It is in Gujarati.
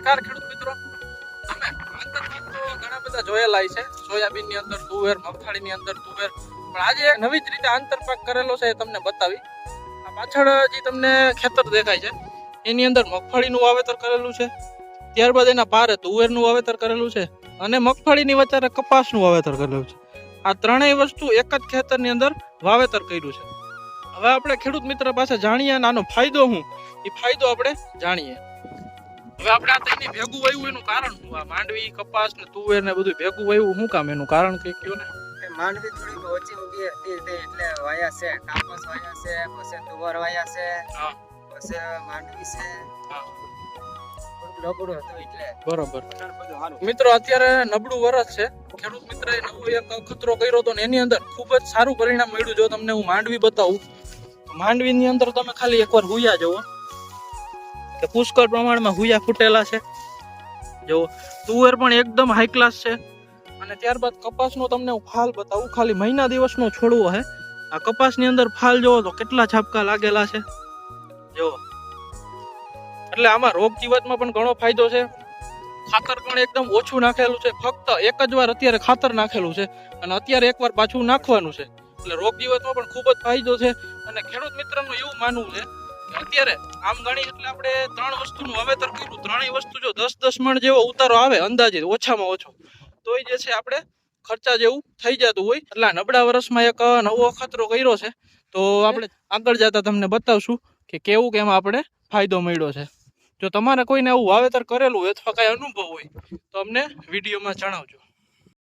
નમસ્કાર ખેડૂત મિત્રો, અમે આંતરપાક તો ઘણા બધા જોયેલા છે, સોયાબીન ની અંદર તુવેર, મગફળી ની અંદર તુવેર, પણ આજે એક નવી જ રીતે આંતરપાક કરેલો છે એ તમને બતાવી. આ પાછળ જે તમને ખેતર દેખાય છે એની અંદર મગફળીનું વાવેતર કરેલું છે, ત્યારબાદ એના પારે તુવેરનું વાવેતર કરેલું છે અને મગફળીની વચ્ચે કપાસનું વાવેતર કરેલું છે. આ ત્રણેય વસ્તુ એક જ ખેતરની અંદર વાવેતર કર્યું છે. હવે આપણે ખેડૂત મિત્ર પાસે જાણીએ અને આનો ફાયદો શું એ ફાયદો આપણે જાણીએ. હવે આપણે આ તેની ભેગું વાવ્યું એનું કારણ શું? આ માંડવી, કપાસ ને તુવેર ને બધું ભેગું વાવ્યું શું કામ? એનું કારણ કઈ કયો ને. માંડવી થોડીક ઓછી ઉગી હતી એટલે વાયા છે, કાપસ વાયા છે, પછી તુવર વાયા છે, પછી માંડવી છે. નબળું હતું એટલે બરોબર. મિત્રો અત્યારે નબળું વરસ છે, ખેડૂત મિત્રએ નવો એક ખતરો કર્યો હતો ને એની અંદર ખૂબ જ સારું પરિણામ મળ્યું. જો તમને હું માંડવી બતાવું, માંડવી ની અંદર તમે ખાલી એકવાર હુયા જુઓ કે પુષ્કળ પ્રમાણમાં હુયા ફૂટેલા છે. જો તુવેર પણ એકદમ હાઈ ક્લાસ છે. અને ત્યારબાદ કપાસનો તમને હું ફાલ બતાવું, ખાલી મહિના દિવસનો છોડવો છે. આ કપાસની અંદર ફાલ જોવો તો કેટલા છાપકા લાગેલા છે જો. એટલે આમાં રોગ જીવાતમાં પણ ઘણો ફાયદો છે. ખાતર પણ એકદમ ઓછું નાખેલું છે, ફક્ત એક જ વાર અત્યારે ખાતર નાખેલું છે અને અત્યારે એકવાર પાછું નાખવાનું છે. એટલે રોગ જીવાતમાં પણ ખૂબ જ ફાયદો છે. અને ખેડૂત મિત્રનું એવું માનવું છે કે અત્યારે આમ ગણી એટલે આપણે 3 વસ્તુનું વાવેતર કર્યું, ત્રણેય વસ્તુ જો 10-10 મણ જેવો ઉતારો આવે અંદાજે ઓછામાં ઓછો, તોય જે છે આપણે ખર્ચા જેવું થઈ જતું હોય. એટલે નબળા વર્ષમાં એક નવો ખતરો કર્યો છે, તો આપણે આગળ જતા તમને બતાવશું કે કેવું કે એમાં આપણે ફાયદો મળ્યો છે. જો તમારે કોઈને આવું વાવેતર કરેલું હોય અથવા કઈ અનુભવ હોય તો અમને વિડીયોમાં જણાવજો.